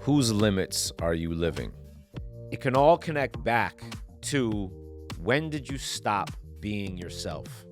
Whose limits are you living? It can all connect back to when did you stop being yourself?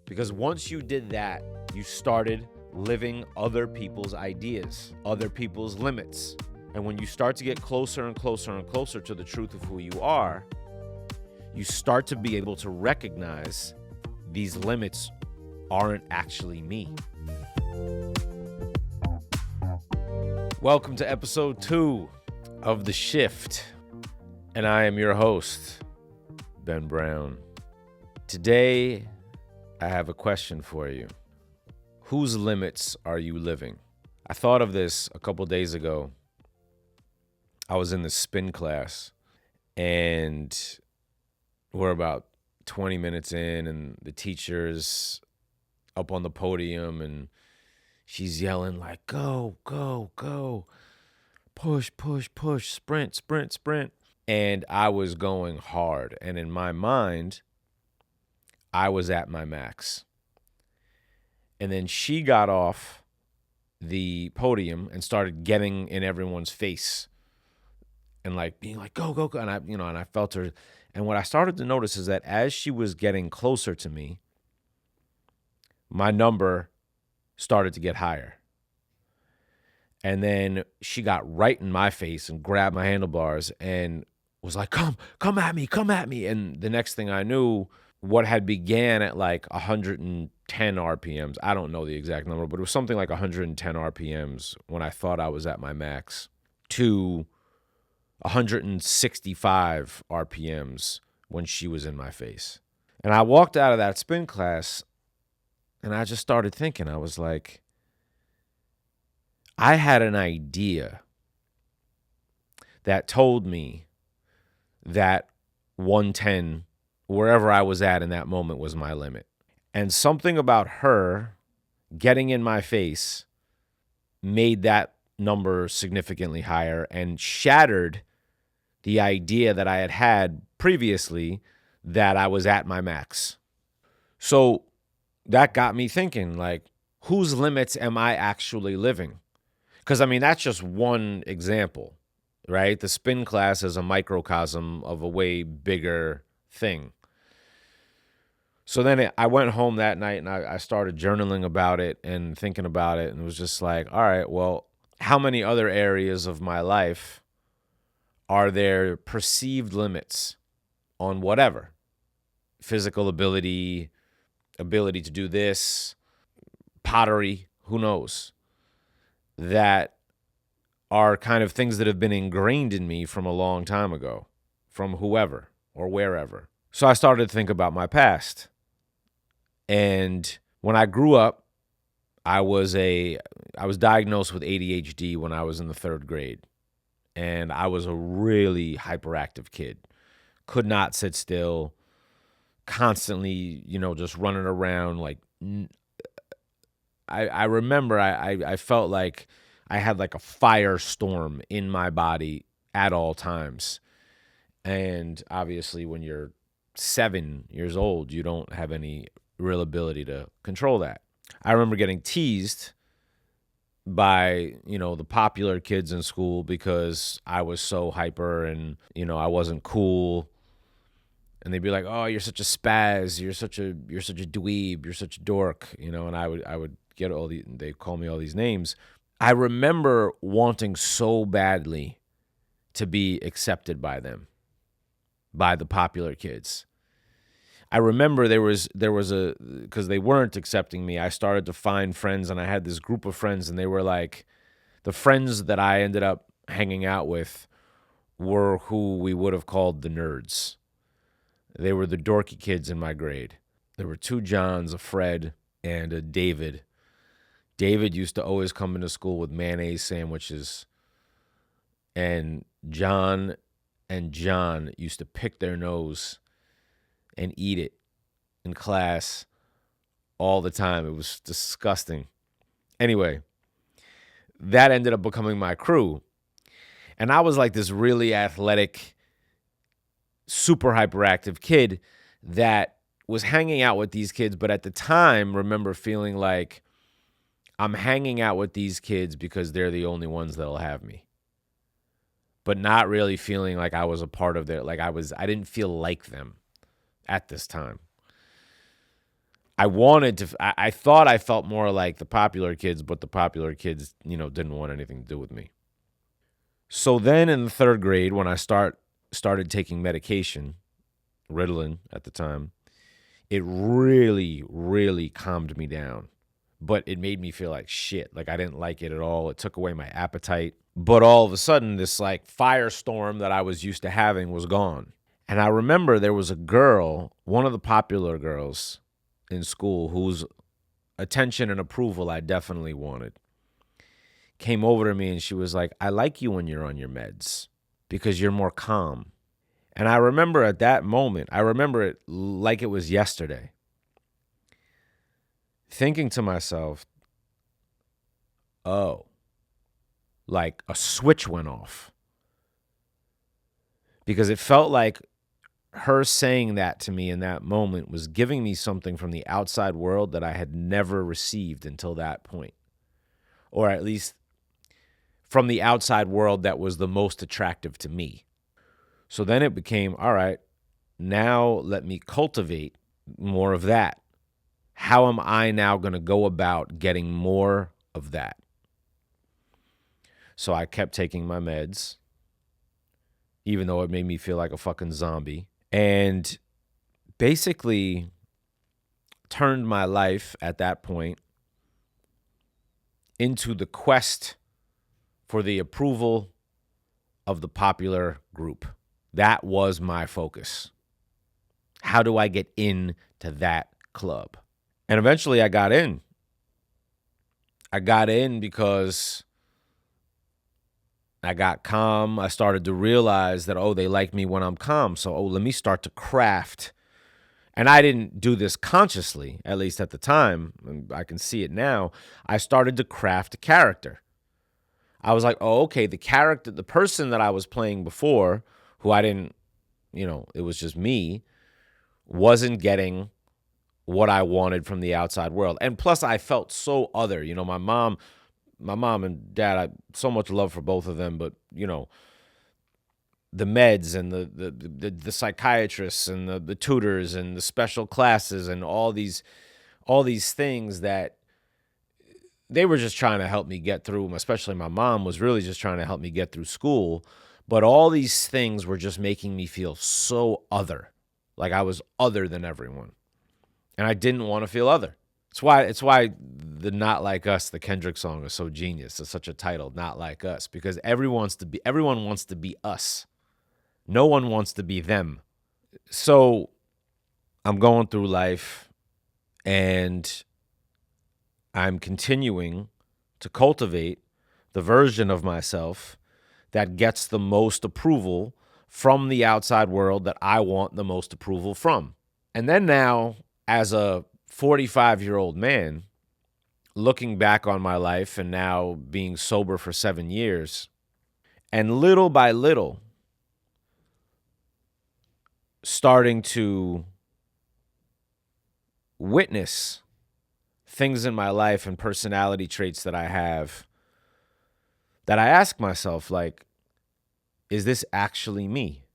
Because once you did that, you started living other people's ideas, other people's limits. And when you start to get closer and closer and closer to the truth of who you are, you start to be able to recognize these limits aren't actually me. Welcome to episode 2 of The Shift, and I am your host, Ben Brown. Today, I have a question for you. Whose limits are you living? I thought of this a couple days ago. I was in the spin class, and we're about 20 minutes in, and the teacher's up on the podium, and she's yelling like, go, go, go, push, push, push, sprint, sprint, sprint. And I was going hard. And in my mind, I was at my max. And then she got off the podium and started getting in everyone's face and like being like, go, go, go. And I felt her. And what I started to notice is that as she was getting closer to me, my number started to get higher. And then she got right in my face and grabbed my handlebars and was like, come at me, come at me. And the next thing I knew, what had began at like 110 RPMs, I don't know the exact number, but it was something like 110 RPMs when I thought I was at my max, to 165 RPMs when she was in my face. And I walked out of that spin class and I just started thinking, I was like, I had an idea that told me that 110, wherever I was at in that moment, was my limit. And something about her getting in my face made that number significantly higher and shattered the idea that I had had previously that I was at my max. So that got me thinking, like, whose limits am I actually living? Because, I mean, that's just one example, right? The spin class is a microcosm of a way bigger thing. So then I went home that night and I started journaling about it and thinking about it. And it was just like, all right, well, how many other areas of my life are there perceived limits on whatever? Physical ability to do this, pottery, who knows? That are kind of things that have been ingrained in me from a long time ago, from whoever or wherever. So I started to think about my past. And when I grew up, I was diagnosed with ADHD when I was in the 3rd grade. And I was a really hyperactive kid. Could not sit still, constantly, just running around. Like, I remember I felt like I had like a firestorm in my body at all times. And obviously when you're 7 years old, you don't have any real ability to control that. I remember getting teased by, the popular kids in school because I was so hyper and, I wasn't cool. And they'd be like, "Oh, you're such a spaz. You're such a dweeb. You're such a dork." And I would get they call me all these names. I remember wanting so badly to be accepted by them, by the popular kids. I remember there was because they weren't accepting me, I started to find friends, and I had this group of friends, and they were like, the friends that I ended up hanging out with were who we would have called the nerds. They were the dorky kids in my grade. There were 2 Johns, a Fred, and a David. David used to always come into school with mayonnaise sandwiches. And John used to pick their nose and eat it in class all the time. It was disgusting. Anyway, that ended up becoming my crew. And I was like this really athletic, super hyperactive kid that was hanging out with these kids, but at the time, remember feeling like I'm hanging out with these kids because they're the only ones that'll have me. but not really feeling like I was a part of their, like I didn't feel like them at this time. I thought I felt more like the popular kids, but the popular kids, didn't want anything to do with me. So then in the third grade, when I started taking medication, Ritalin at the time, it really, really calmed me down. But it made me feel like shit. Like I didn't like it at all. It took away my appetite. But all of a sudden, this like firestorm that I was used to having was gone. And I remember there was a girl, one of the popular girls in school, whose attention and approval I definitely wanted, came over to me and she was like, I like you when you're on your meds because you're more calm. And I remember at that moment, I remember it like it was yesterday, thinking to myself, oh, like a switch went off. Because it felt like her saying that to me in that moment was giving me something from the outside world that I had never received until that point. Or at least from the outside world that was the most attractive to me. So then it became, all right, now let me cultivate more of that. How am I now going to go about getting more of that? So I kept taking my meds, even though it made me feel like a fucking zombie, and basically turned my life at that point into the quest for the approval of the popular group. That was my focus. How do I get into that club? And eventually I got in. I got in because I got calm. I started to realize that, they like me when I'm calm. So, let me start to craft. And I didn't do this consciously, at least at the time. And I can see it now. I started to craft a character. I was like, okay, the person that I was playing before, who I didn't, it was just me, wasn't getting what I wanted from the outside world. And plus I felt so other. My mom and dad, I so much love for both of them, but the meds and the psychiatrists and the tutors and the special classes and all these things that they were just trying to help me get through. Especially my mom was really just trying to help me get through school. But all these things were just making me feel so other, like I was other than everyone. And I didn't want to feel other. It's why the Not Like Us, the Kendrick song, is so genius. It's such a title, Not Like Us, because everyone wants to be us. No one wants to be them. So I'm going through life and I'm continuing to cultivate the version of myself that gets the most approval from the outside world that I want the most approval from. And then now, as a 45-year-old man, looking back on my life and now being sober for 7 years, and little by little, starting to witness things in my life and personality traits that I have, that I ask myself, like, is this actually me?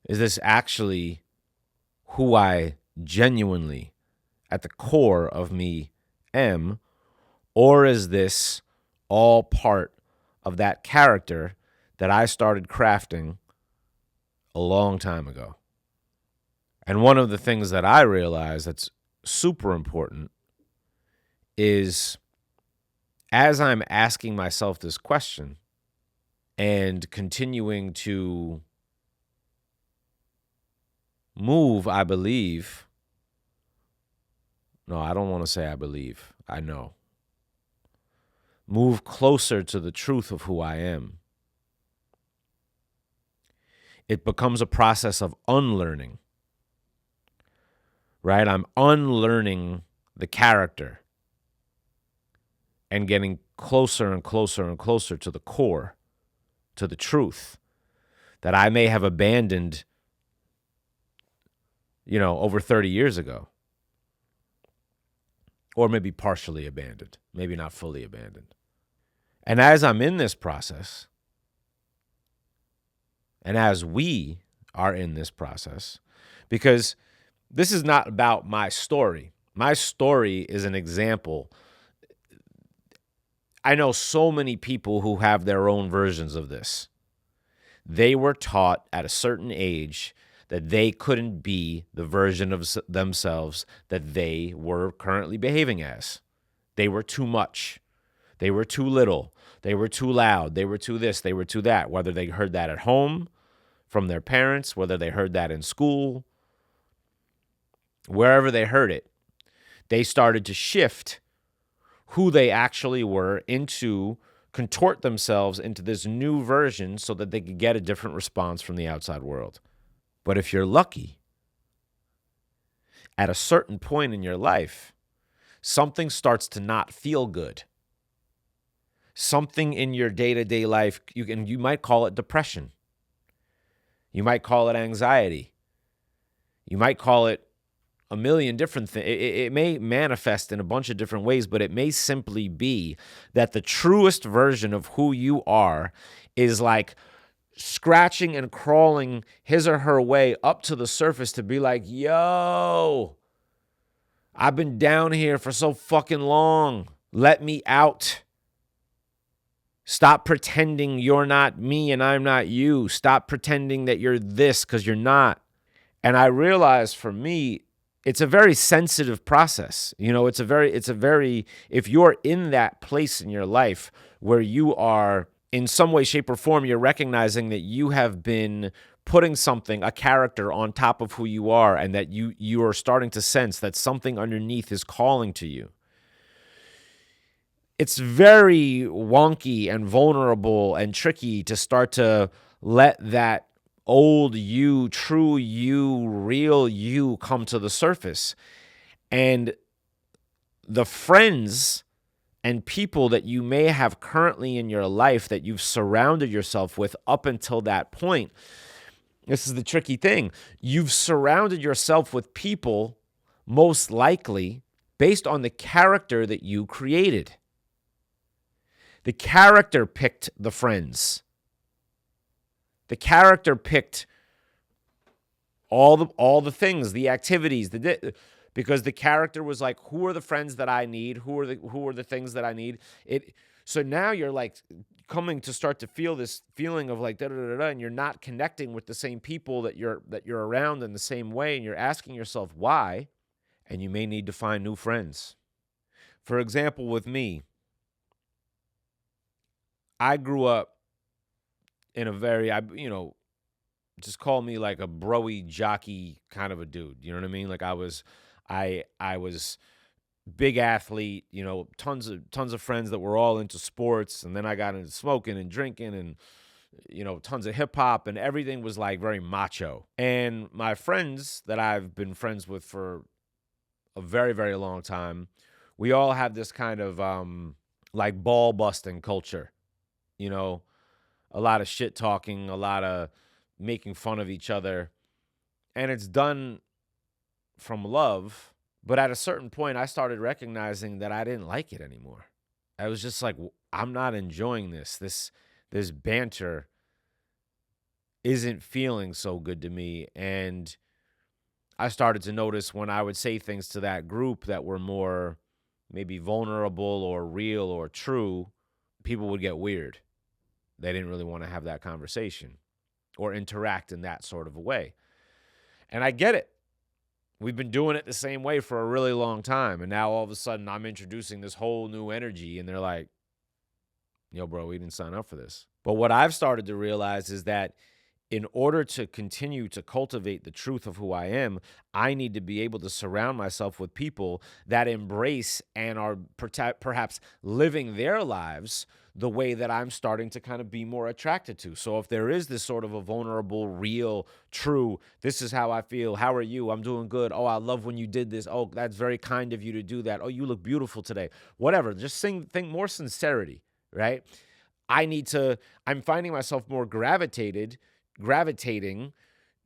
Is this actually who I genuinely, at the core of me, am? Or is this all part of that character that I started crafting a long time ago? And one of the things that I realize that's super important is, as I'm asking myself this question and continuing to move, I believe. No, I don't want to say I believe. I know. Move closer to the truth of who I am. It becomes a process of unlearning. Right? I'm unlearning the character and getting closer and closer and closer to the core, to the truth that I may have abandoned, over 30 years ago. Or maybe partially abandoned, maybe not fully abandoned. And as I'm in this process, and as we are in this process, because this is not about my story. My story is an example. I know so many people who have their own versions of this. They were taught at a certain age that they couldn't be the version of themselves that they were currently behaving as. They were too much. They were too little. They were too loud. They were too this. They were too that. Whether they heard that at home from their parents, whether they heard that in school, wherever they heard it, they started to shift who they actually were into, contort themselves into this new version so that they could get a different response from the outside world. But if you're lucky, at a certain point in your life, something starts to not feel good. Something in your day-to-day life, you might call it depression. You might call it anxiety. You might call it a million different things. It may manifest in a bunch of different ways, but it may simply be that the truest version of who you are is like scratching and crawling his or her way up to the surface to be like, yo, I've been down here for so fucking long. Let me out. Stop pretending you're not me and I'm not you. Stop pretending that you're this because you're not. And I realized for me, it's a very sensitive process. You know, it's a very, if you're in that place in your life where you are in some way, shape, or form, you're recognizing that you have been putting something, a character on top of who you are, and that you are starting to sense that something underneath is calling to you. It's very wonky and vulnerable and tricky to start to let that old you, true you, real you come to the surface. And the friends and people that you may have currently in your life that you've surrounded yourself with up until that point, this is the tricky thing. You've surrounded yourself with people most likely based on the character that you created. The character picked the friends. The character picked all the things, the activities, because the character was like, who are the friends that I need? Who are the things that I need? So now you're like coming to start to feel this feeling of like and you're not connecting with the same people that you're around in the same way, and you're asking yourself why, and you may need to find new friends. For example, with me, I grew up in a very, just call me like a broy jockey kind of a dude. You know what I mean? Like I was big athlete, tons of friends that were all into sports. And then I got into smoking and drinking and, tons of hip hop, and everything was like very macho. And my friends that I've been friends with for a very, very long time, we all have this kind of, like ball busting culture, a lot of shit talking, a lot of making fun of each other. And it's done from love. But at a certain point, I started recognizing that I didn't like it anymore. I was just like, I'm not enjoying this. This banter isn't feeling so good to me. And I started to notice when I would say things to that group that were more maybe vulnerable or real or true, people would get weird. They didn't really want to have that conversation or interact in that sort of a way. And I get it. We've been doing it the same way for a really long time. And now all of a sudden I'm introducing this whole new energy, and they're like, yo, bro, we didn't sign up for this. But what I've started to realize is that in order to continue to cultivate the truth of who I am, I need to be able to surround myself with people that embrace and are perhaps living their lives the way that I'm starting to kind of be more attracted to. So if there is this sort of a vulnerable, real, true, this is how I feel. How are you? I'm doing good. Oh, I love when you did this. Oh, that's very kind of you to do that. Oh, you look beautiful today. Whatever. Just think more sincerity, right? I'm finding myself more gravitating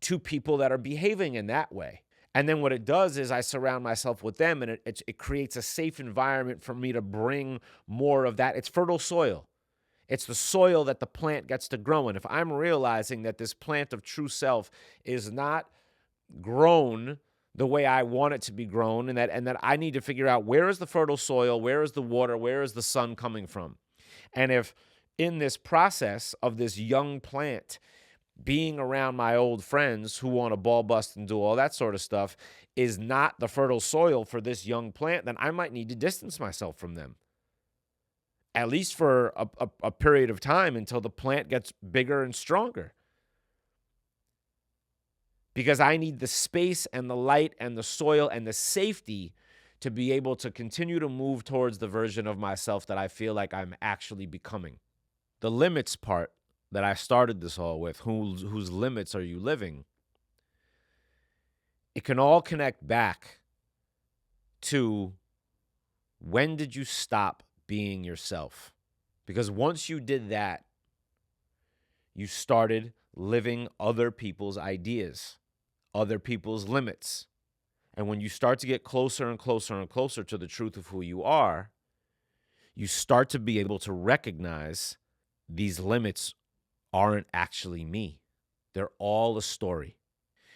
to people that are behaving in that way. And then what it does is I surround myself with them, and it creates a safe environment for me to bring more of that. It's fertile soil. It's the soil that the plant gets to grow in. If I'm realizing that this plant of true self is not grown the way I want it to be grown, and that I need to figure out, where is the fertile soil, where is the water, where is the sun coming from? And if in this process of this young plant being around my old friends who want to ball bust and do all that sort of stuff is not the fertile soil for this young plant, then I might need to distance myself from them, at least for a period of time, until the plant gets bigger and stronger. Because I need the space and the light and the soil and the safety to be able to continue to move towards the version of myself that I feel like I'm actually becoming. The limits part that I started this all with, whose limits are you living? It can all connect back to, when did you stop being yourself? Because once you did that, you started living other people's ideas, other people's limits. And when you start to get closer and closer and closer to the truth of who you are, you start to be able to recognize these limits aren't actually me. They're all a story.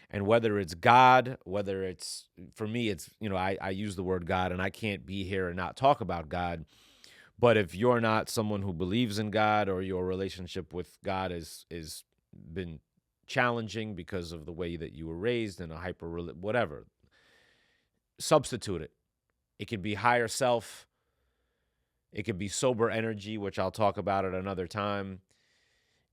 And whether it's God, whether it's, for me, it's, I use the word God, and I can't be here and not talk about God. But if you're not someone who believes in God, or your relationship with God is been challenging because of the way that you were raised in a whatever, substitute it. It could be higher self. It could be sober energy, which I'll talk about at another time.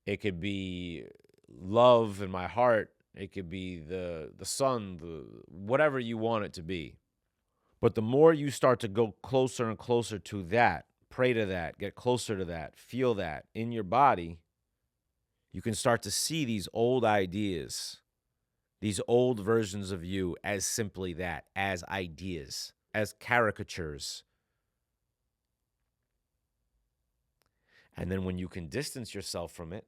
It could be love in my heart. It could be the sun, whatever you want it to be. But the more you start to go closer and closer to that, pray to that, get closer to that, feel that in your body, you can start to see these old ideas, these old versions of you, as simply that, as ideas, as caricatures. And then when you can distance yourself from it,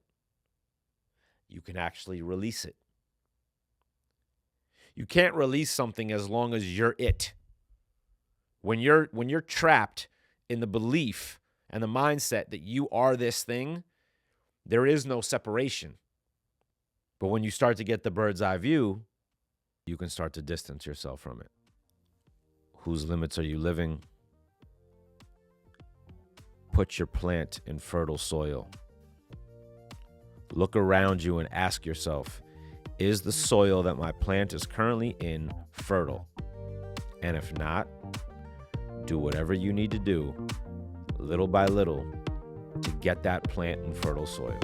you can actually release it. You can't release something as long as you're it. When you're trapped in the belief and the mindset that you are this thing, there is no separation. But when you start to get the bird's eye view, you can start to distance yourself from it. Whose limits are you living? Put your plant in fertile soil. Look around you and ask yourself, is the soil that my plant is currently in fertile? And if not, do whatever you need to do, little by little, to get that plant in fertile soil.